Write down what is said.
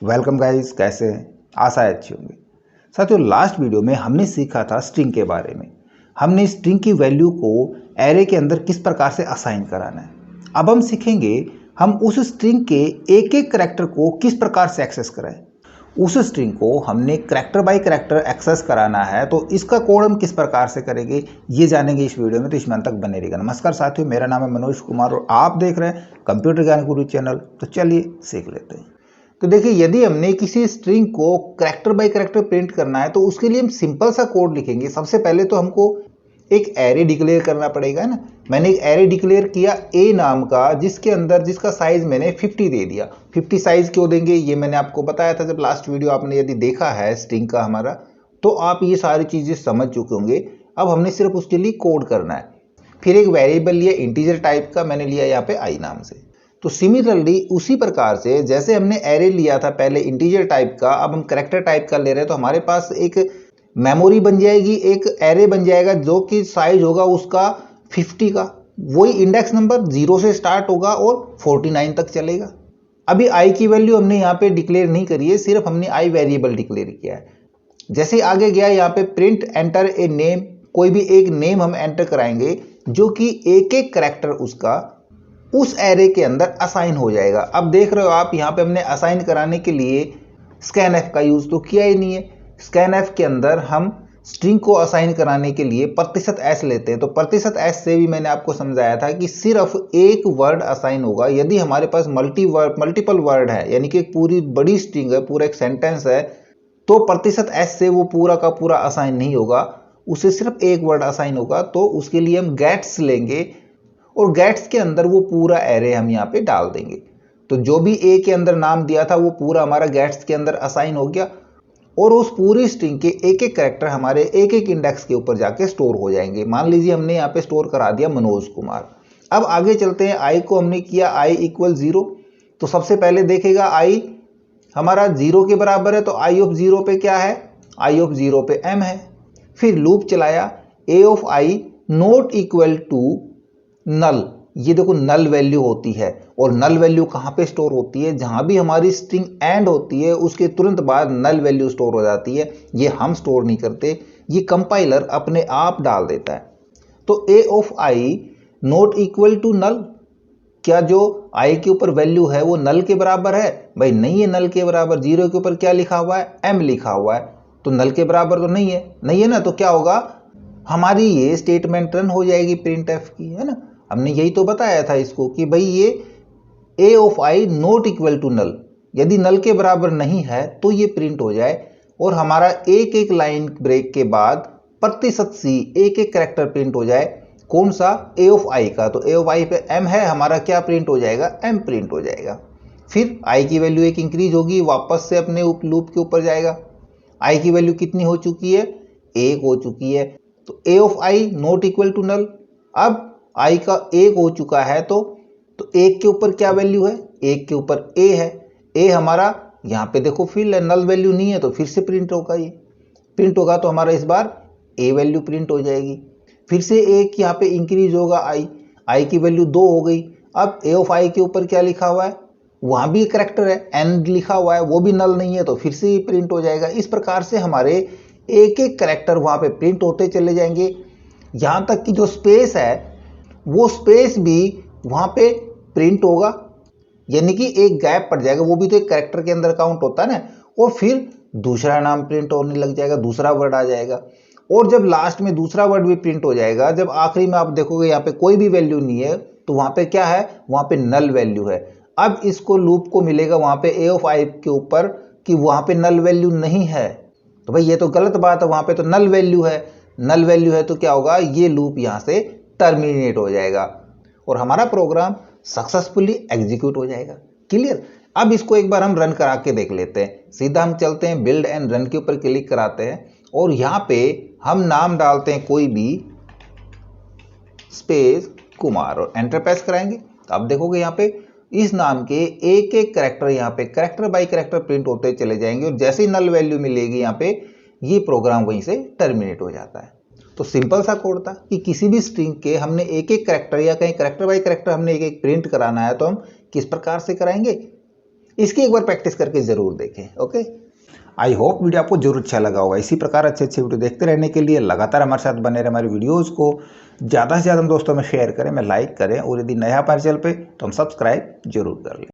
Welcome guys, कैसे हैं? आशा है अच्छी होंगी। साथियों, लास्ट वीडियो में हमने सीखा था स्ट्रिंग के बारे में। हमने स्ट्रिंग की वैल्यू को एरे के अंदर किस प्रकार से असाइन कराना है। अब हम सीखेंगे हम उस स्ट्रिंग के एक एक करैक्टर को किस प्रकार से एक्सेस कराएं। उस स्ट्रिंग को हमने करैक्टर बाय करैक्टर एक्सेस कराना है, तो इसका कोड हम किस प्रकार से करेंगे ये जानेंगे इस वीडियो में, तो इसमें अंत तक बने रहिएगा। नमस्कार साथियों, मेरा नाम है मनोज कुमार और आप देख रहे हैं कंप्यूटर ज्ञान गुरु चैनल। तो चलिए सीख लेते हैं। तो देखिए, यदि हमने किसी स्ट्रिंग को करैक्टर बाय करैक्टर प्रिंट करना है तो उसके लिए हम सिंपल सा कोड लिखेंगे। सबसे पहले तो हमको एक एरे डिक्लेयर करना पड़ेगा ना। मैंने एक एरे डिक्लेयर किया ए नाम का, जिसका साइज मैंने 50 दे दिया। 50 साइज क्यों देंगे ये मैंने आपको बताया था जब लास्ट वीडियो आपने यदि देखा है स्ट्रिंग का हमारा, तो आप ये सारी चीजें समझ चुके होंगे। अब हमने सिर्फ उसके लिए कोड करना है। फिर एक वेरिएबल लिया इंटीजर टाइप का, मैंने लिया यहाँ पे आई नाम से। तो सिमिलरली उसी प्रकार से जैसे हमने एरे लिया था पहले इंटीजर टाइप का, अब हम करैक्टर टाइप का ले रहे हैं, तो हमारे पास एक मेमोरी बन जाएगी, एक एरे बन जाएगा जो कि साइज होगा उसका 50 का। वही इंडेक्स नंबर 0 से स्टार्ट होगा और 49 तक चलेगा। अभी आई की वैल्यू हमने यहाँ पे डिक्लेयर नहीं करी है, सिर्फ हमने आई वेरिएबल डिक्लेयर किया है। जैसे आगे गया यहाँ पे प्रिंट एंटर ए नेम, कोई भी एक नेम हम एंटर कराएंगे जो कि एक एक करैक्टर उसका उस एरे के अंदर असाइन हो जाएगा। अब देख रहे हो आप, यहाँ पे हमने असाइन कराने के लिए स्कैनएफ का यूज तो किया ही नहीं है। स्कैनएफ के अंदर हम स्ट्रिंग को असाइन कराने के लिए %s लेते हैं। तो %s से भी मैंने आपको समझाया था कि सिर्फ एक वर्ड असाइन होगा। यदि हमारे पास मल्टीपल वर्ड है, यानी कि एक पूरी बड़ी स्ट्रिंग है, पूरा एक सेंटेंस है, तो %s से वो पूरा का पूरा असाइन नहीं होगा, उसे सिर्फ एक वर्ड असाइन होगा। तो उसके लिए हम गेट्स लेंगे और गेट्स के अंदर वो पूरा एरे हम यहाँ पे डाल देंगे। तो जो भी ए के अंदर नाम दिया था वो पूरा हमारा गेट्स के अंदर असाइन हो गया और उस पूरी स्ट्रिंग के एक एक कैरेक्टर हमारे एक एक इंडेक्स के ऊपर जाके स्टोर हो जाएंगे। मान लीजिए हमने यहाँ पे स्टोर करा दिया मनोज कुमार। अब आगे चलते हैं, आई को हमने किया आई इक्वल 0। तो सबसे पहले देखेगा आई हमारा 0 के बराबर है, तो आई ऑफ 0 पे क्या है, आई ऑफ 0 पे m है। फिर लूप चलाया, A of I not equal to null. ये देखो नल वैल्यू होती है, और नल वैल्यू कहां पे स्टोर होती है, जहां भी हमारी स्ट्रिंग एंड होती है उसके तुरंत बाद नल वैल्यू स्टोर हो जाती है। ये हम स्टोर नहीं करते, ये कंपाइलर अपने आप डाल देता है। तो A of I not equal to null, क्या जो आई के ऊपर वैल्यू है वो नल के बराबर है? भाई नहीं है नल के बराबर। 0 के ऊपर क्या लिखा हुआ है, m लिखा हुआ है, तो नल के बराबर तो नहीं है, नहीं है ना। तो क्या होगा, हमारी ये स्टेटमेंट रन हो जाएगी प्रिंट एफ की, है ना। हमने यही तो बताया था इसको कि भाई ये A of I not equal to null, यदि नल के बराबर नहीं है तो ये प्रिंट हो जाए, और हमारा एक एक लाइन ब्रेक के बाद %c एक एक करेक्टर प्रिंट हो जाए। कौन सा, ए ऑफ आई का। तो ए ऑफ आई पे m है, हमारा क्या प्रिंट हो जाएगा, m प्रिंट हो जाएगा। फिर आई की वैल्यू एक इंक्रीज होगी, वापस से अपने लूप के ऊपर जाएगा। आई की वैल्यू कितनी हो चुकी है, 1 हो चुकी है। तो A of I not equal to null. अब आई का 1 हो चुका है, तो 1 के ऊपर क्या वैल्यू है, 1 के ऊपर ए है। ए हमारा यहाँ पे देखो फिल है, नल वैल्यू नहीं है, तो फिर से प्रिंट होगा। ये प्रिंट होगा तो हमारा इस बार ए वैल्यू प्रिंट हो जाएगी। फिर से एक यहाँ पे इंक्रीज होगा, आई की वैल्यू 2 हो गई। अब ए ऑफ आई के ऊपर क्या लिखा हुआ है, वहां भी करेक्टर है, एंड लिखा हुआ है, वो भी नल नहीं है, तो फिर से ये प्रिंट हो जाएगा। इस प्रकार से हमारे एक एक करेक्टर वहां पे प्रिंट होते चले जाएंगे। यहां तक कि जो स्पेस है वो स्पेस भी वहां पे प्रिंट होगा, यानी कि एक गैप पड़ जाएगा, वो भी तो एक कैरेक्टर के अंदर काउंट होता है ना। और फिर दूसरा नाम प्रिंट होने लग जाएगा, दूसरा वर्ड आ जाएगा। और जब लास्ट में दूसरा वर्ड भी प्रिंट हो जाएगा, जब आखिरी में आप देखोगे यहाँ पे कोई भी वैल्यू नहीं है, तो वहां पे क्या है, वहां पे नल वैल्यू है। अब इसको लूप को मिलेगा वहां पे ए ऑफ आई के ऊपर कि वहां पे नल वैल्यू नहीं है, तो भाई ये तो गलत बात है, वहां पे तो नल वैल्यू है। नल वैल्यू है तो क्या होगा, ये लूप यहां से टर्मिनेट हो जाएगा और हमारा प्रोग्राम सक्सेसफुली एग्जीक्यूट हो जाएगा। क्लियर। अब इसको एक बार हम रन करा के देख लेते हैं। सीधा हम चलते हैं बिल्ड एंड रन के ऊपर क्लिक कराते हैं और यहाँ पे हम नाम डालते हैं कोई भी स्पेस कुमार और एंटर प्रेस कराएंगे। तो आप देखोगे यहाँ पे इस नाम के एक एक कैरेक्टर यहाँ पे कैरेक्टर बाय कैरेक्टर प्रिंट होते चले जाएंगे और जैसे ही नल वैल्यू मिलेगी यहाँ पे ये प्रोग्राम वहीं से टर्मिनेट हो जाता है। तो सिंपल सा कोड था कि किसी भी स्ट्रिंग के हमने एक एक कैरेक्टर या कहीं कैरेक्टर बाय कैरेक्टर हमने एक एक प्रिंट कराना है, तो हम किस प्रकार से कराएंगे, इसकी एक बार प्रैक्टिस करके ज़रूर देखें। ओके, आई होप वीडियो आपको जरूर अच्छा लगा होगा। इसी प्रकार अच्छे अच्छे वीडियो देखते रहने के लिए लगातार हमारे साथ बने रहे। हमारे वीडियोज़ को ज़्यादा से ज़्यादा दोस्तों में शेयर करें, मैं लाइक करें, और यदि नया हमारे चैनल पे तो हम सब्सक्राइब जरूर कर लें।